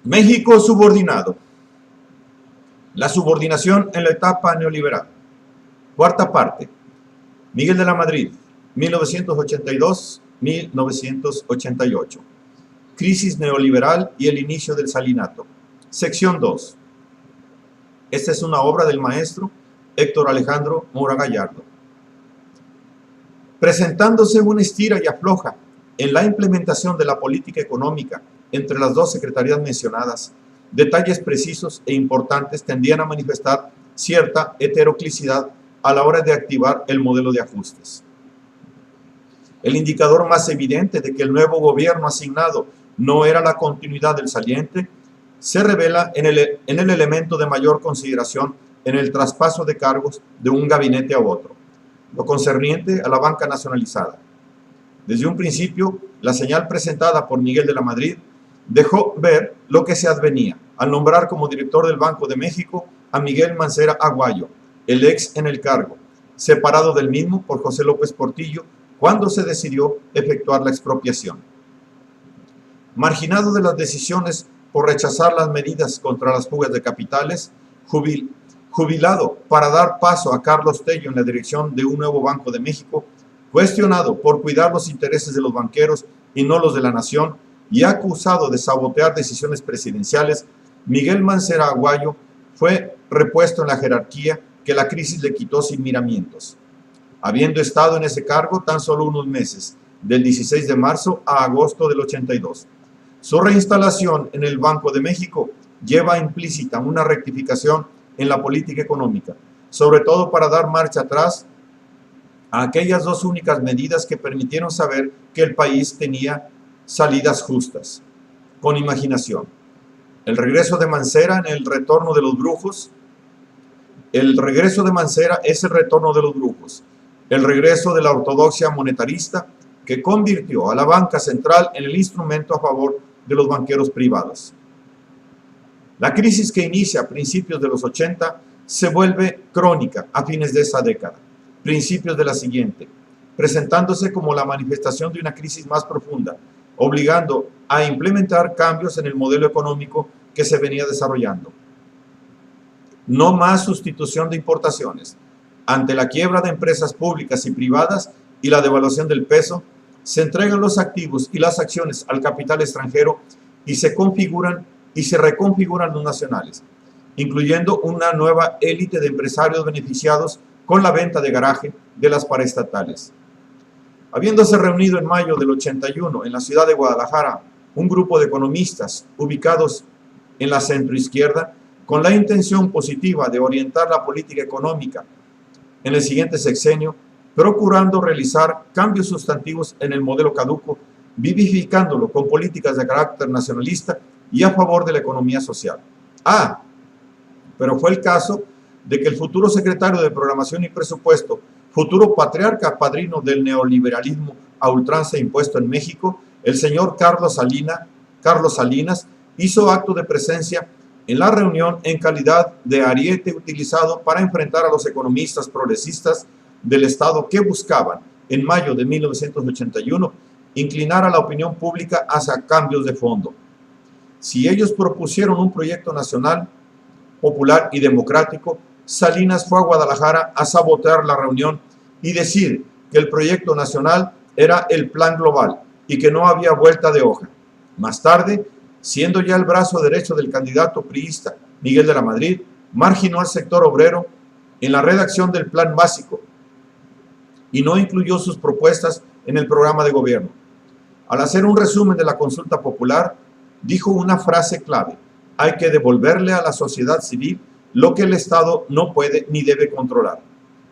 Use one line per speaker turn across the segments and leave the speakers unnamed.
México subordinado. La subordinación en la etapa neoliberal. Cuarta parte. Miguel de la Madrid, 1982-1988. Crisis neoliberal y el inicio del salinato. Sección 2. Esta es una obra del maestro Héctor Alejandro Mora Gallardo. Presentándose una estira y afloja en la implementación de la política económica entre las dos secretarías mencionadas, detalles precisos e importantes tendían a manifestar cierta heteroclicidad a la hora de activar el modelo de ajustes. El indicador más evidente de que el nuevo gobierno asignado no era la continuidad del saliente se revela en el elemento de mayor consideración en el traspaso de cargos de un gabinete a otro, lo concerniente a la banca nacionalizada. Desde un principio, la señal presentada por Miguel de la Madrid dejó ver lo que se advenía al nombrar como director del Banco de México a Miguel Mancera Aguayo, el ex en el cargo, separado del mismo por José López Portillo cuando se decidió efectuar la expropiación. Marginado de las decisiones por rechazar las medidas contra las fugas de capitales, jubilado para dar paso a Carlos Tello en la dirección de un nuevo Banco de México, cuestionado por cuidar los intereses de los banqueros y no los de la nación, y acusado de sabotear decisiones presidenciales, Miguel Mancera Aguayo fue repuesto en la jerarquía que la crisis le quitó sin miramientos. Habiendo estado en ese cargo tan solo unos meses, del 16 de marzo a agosto del 82. Su reinstalación en el Banco de México lleva implícita una rectificación en la política económica, sobre todo para dar marcha atrás a aquellas dos únicas medidas que permitieron saber que el país tenía salidas justas, con imaginación. El regreso de Mancera en el retorno de los brujos. El regreso de Mancera es el retorno de los brujos. El regreso de la ortodoxia monetarista que convirtió a la banca central en el instrumento a favor de los banqueros privados. La crisis que inicia a principios de los 80 se vuelve crónica a fines de esa década, principios de la siguiente, presentándose como la manifestación de una crisis más profunda, obligando a implementar cambios en el modelo económico que se venía desarrollando. No más sustitución de importaciones. Ante la quiebra de empresas públicas y privadas y la devaluación del peso, se entregan los activos y las acciones al capital extranjero y se reconfiguran los nacionales, incluyendo una nueva élite de empresarios beneficiados con la venta de garaje de las paraestatales. Habiéndose reunido en mayo del 81 en la ciudad de Guadalajara un grupo de economistas ubicados en la centroizquierda con la intención positiva de orientar la política económica en el siguiente sexenio, procurando realizar cambios sustantivos en el modelo caduco, vivificándolo con políticas de carácter nacionalista y a favor de la economía social. Pero fue el caso de que el futuro secretario de Programación y Presupuesto, futuro patriarca padrino del neoliberalismo a ultranza impuesto en México, el señor Carlos Salinas, hizo acto de presencia en la reunión en calidad de ariete utilizado para enfrentar a los economistas progresistas del Estado que buscaban, en mayo de 1981, inclinar a la opinión pública hacia cambios de fondo. Si ellos propusieron un proyecto nacional, popular y democrático, Salinas fue a Guadalajara a sabotear la reunión y decir que el proyecto nacional era el plan global y que no había vuelta de hoja. Más tarde, siendo ya el brazo derecho del candidato priista Miguel de la Madrid, marginó al sector obrero en la redacción del plan básico y no incluyó sus propuestas en el programa de gobierno. Al hacer un resumen de la consulta popular, dijo una frase clave: hay que devolverle a la sociedad civil lo que el Estado no puede ni debe controlar.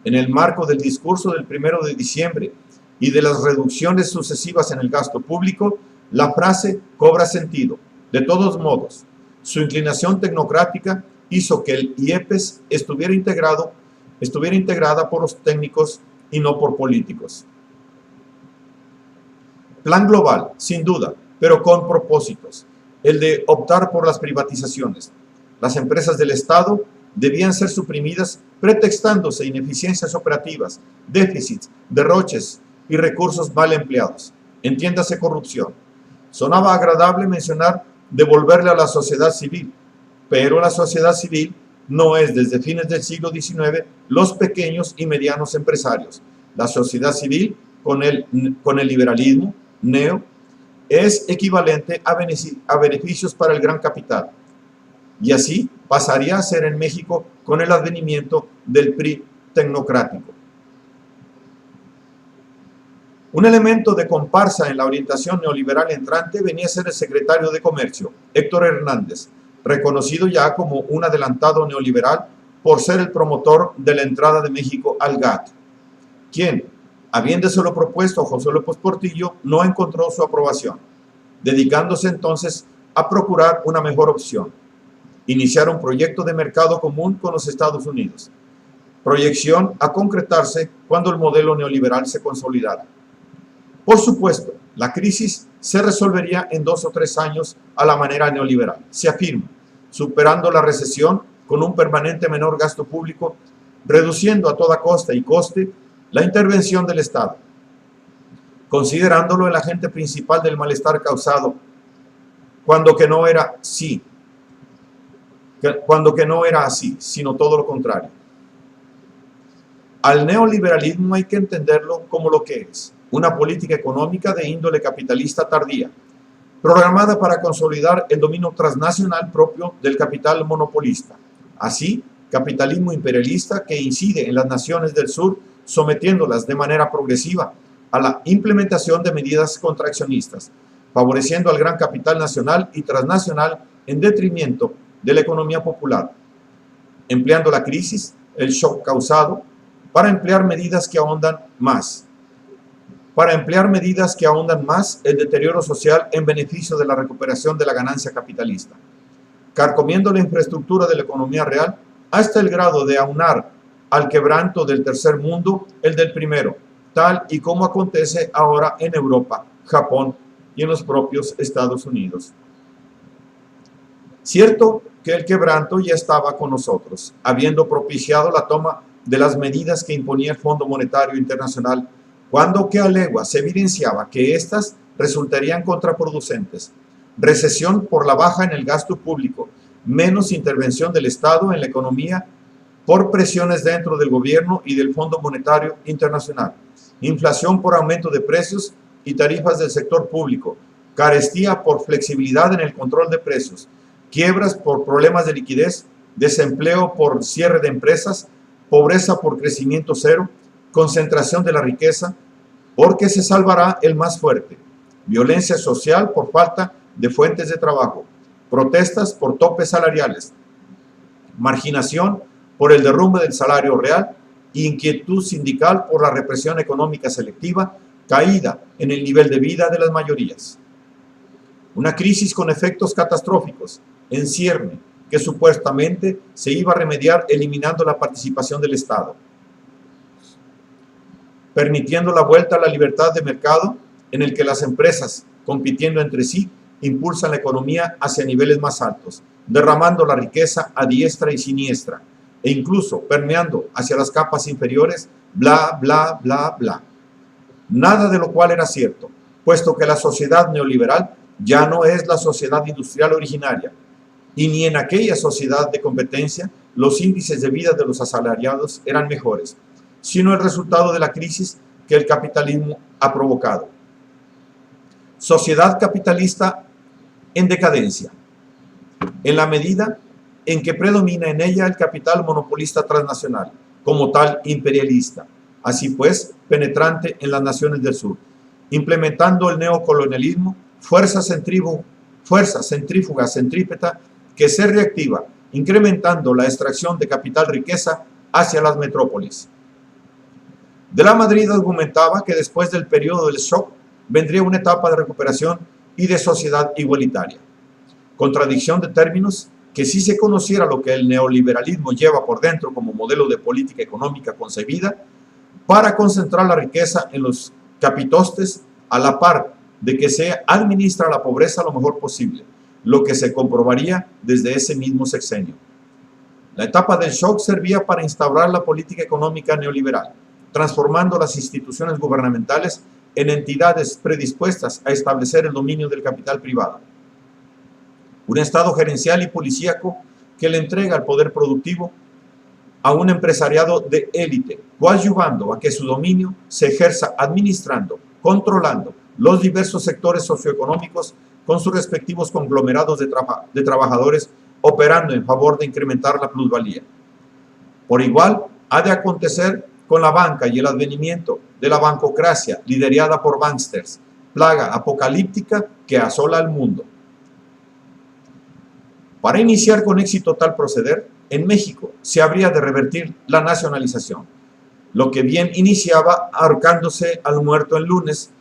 En el marco del discurso del 1 de diciembre y de las reducciones sucesivas en el gasto público, la frase cobra sentido. De todos modos, su inclinación tecnocrática hizo que el IEPES estuviera integrada por los técnicos y no por políticos. Plan global, sin duda, pero con propósitos. El de optar por las privatizaciones. Las empresas del Estado debían ser suprimidas pretextándose ineficiencias operativas, déficits, derroches y recursos mal empleados. Entiéndase corrupción. Sonaba agradable mencionar devolverle a la sociedad civil, pero la sociedad civil no es desde fines del siglo XIX los pequeños y medianos empresarios. La sociedad civil con el liberalismo neo es equivalente a beneficios para el gran capital. Y así pasaría a ser en México con el advenimiento del PRI tecnocrático. Un elemento de comparsa en la orientación neoliberal entrante venía a ser el secretario de Comercio, Héctor Hernández, reconocido ya como un adelantado neoliberal por ser el promotor de la entrada de México al GATT, quien, habiéndoselo propuesto a José López Portillo, no encontró su aprobación, dedicándose entonces a procurar una mejor opción: iniciar un proyecto de mercado común con los Estados Unidos, proyección a concretarse cuando el modelo neoliberal se consolidara. Por supuesto, la crisis se resolvería en 2 o 3 años a la manera neoliberal, se afirma, superando la recesión con un permanente menor gasto público, reduciendo a toda costa y coste la intervención del Estado, considerándolo el agente principal del malestar causado, cuando que no era así, sino todo lo contrario. Al neoliberalismo hay que entenderlo como lo que es: una política económica de índole capitalista tardía, programada para consolidar el dominio transnacional propio del capital monopolista. Así, capitalismo imperialista que incide en las naciones del sur, sometiéndolas de manera progresiva a la implementación de medidas contraccionistas, favoreciendo al gran capital nacional y transnacional en detrimento de la economía popular, empleando la crisis, el shock causado, para emplear medidas que ahondan más el deterioro social en beneficio de la recuperación de la ganancia capitalista, carcomiendo la infraestructura de la economía real hasta el grado de aunar al quebranto del tercer mundo el del primero, tal y como acontece ahora en Europa, Japón y en los propios Estados Unidos. Cierto que el quebranto ya estaba con nosotros, habiendo propiciado la toma de las medidas que imponía el Fondo Monetario Internacional, cuando que a legua se evidenciaba que éstas resultarían contraproducentes: recesión por la baja en el gasto público, menos intervención del Estado en la economía por presiones dentro del gobierno y del Fondo Monetario Internacional, inflación por aumento de precios y tarifas del sector público, carestía por flexibilidad en el control de precios, quiebras por problemas de liquidez, desempleo por cierre de empresas, pobreza por crecimiento cero, concentración de la riqueza, porque se salvará el más fuerte, violencia social por falta de fuentes de trabajo, protestas por topes salariales, marginación por el derrumbe del salario real, inquietud sindical por la represión económica selectiva, caída en el nivel de vida de las mayorías. Una crisis con efectos catastróficos, en cierne, que supuestamente se iba a remediar eliminando la participación del Estado, permitiendo la vuelta a la libertad de mercado en el que las empresas, compitiendo entre sí, impulsan la economía hacia niveles más altos, derramando la riqueza a diestra y siniestra, e incluso permeando hacia las capas inferiores, bla, bla, bla, bla. Nada de lo cual era cierto, puesto que la sociedad neoliberal ya no es la sociedad industrial originaria, y ni en aquella sociedad de competencia los índices de vida de los asalariados eran mejores, sino el resultado de la crisis que el capitalismo ha provocado. Sociedad capitalista en decadencia, en la medida en que predomina en ella el capital monopolista transnacional, como tal imperialista, así pues penetrante en las naciones del sur, implementando el neocolonialismo, fuerza centrífuga centrípeta que se reactiva, incrementando la extracción de capital riqueza hacia las metrópolis. De la Madrid argumentaba que después del periodo del shock vendría una etapa de recuperación y de sociedad igualitaria. Contradicción de términos que, si se conociera lo que el neoliberalismo lleva por dentro como modelo de política económica concebida para concentrar la riqueza en los capitostes a la par de que se administra la pobreza lo mejor posible, lo que se comprobaría desde ese mismo sexenio. La etapa del shock servía para instaurar la política económica neoliberal, transformando las instituciones gubernamentales en entidades predispuestas a establecer el dominio del capital privado. Un Estado gerencial y policíaco que le entrega el poder productivo a un empresariado de élite, coadyuvando a que su dominio se ejerza administrando, controlando los diversos sectores socioeconómicos con sus respectivos conglomerados de trabajadores operando en favor de incrementar la plusvalía. Por igual, ha de acontecer con la banca y el advenimiento de la bancocracia liderada por banksters, plaga apocalíptica que asola al mundo. Para iniciar con éxito tal proceder, en México se habría de revertir la nacionalización, lo que bien iniciaba ahorcándose al muerto el lunes,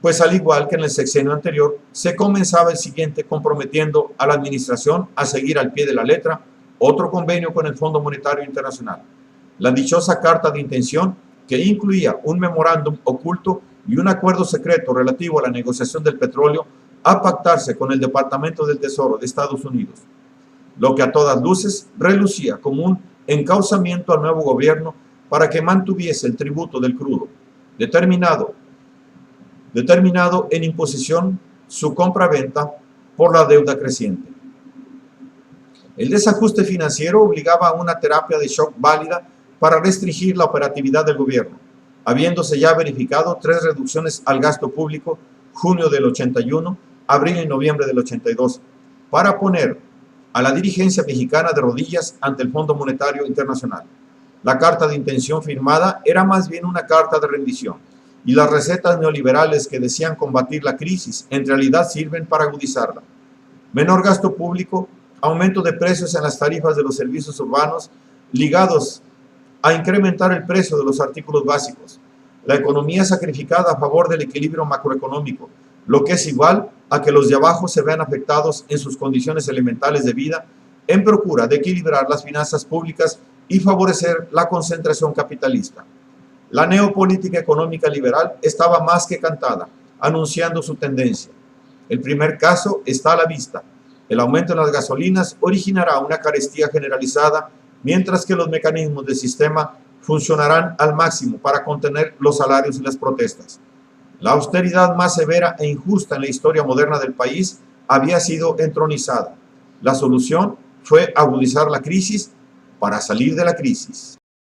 pues al igual que en el sexenio anterior, se comenzaba el siguiente comprometiendo a la administración a seguir al pie de la letra otro convenio con el Fondo Monetario Internacional. La dichosa carta de intención que incluía un memorándum oculto y un acuerdo secreto relativo a la negociación del petróleo a pactarse con el Departamento del Tesoro de Estados Unidos, lo que a todas luces relucía como un encauzamiento al nuevo gobierno para que mantuviese el tributo del crudo, determinado en imposición su compra-venta por la deuda creciente. El desajuste financiero obligaba a una terapia de shock válida para restringir la operatividad del gobierno, habiéndose ya verificado 3 reducciones al gasto público, junio del 81, abril y noviembre del 82, para poner a la dirigencia mexicana de rodillas ante el Fondo Monetario Internacional. La carta de intención firmada era más bien una carta de rendición, y las recetas neoliberales que decían combatir la crisis en realidad sirven para agudizarla. Menor gasto público, aumento de precios en las tarifas de los servicios urbanos ligados a incrementar el precio de los artículos básicos, la economía sacrificada a favor del equilibrio macroeconómico, lo que es igual a que los de abajo se vean afectados en sus condiciones elementales de vida en procura de equilibrar las finanzas públicas y favorecer la concentración capitalista. La neopolítica económica liberal estaba más que cantada, anunciando su tendencia. El primer caso está a la vista. El aumento en las gasolinas originará una carestía generalizada, mientras que los mecanismos del sistema funcionarán al máximo para contener los salarios y las protestas. La austeridad más severa e injusta en la historia moderna del país había sido entronizada. La solución fue agudizar la crisis para salir de la crisis.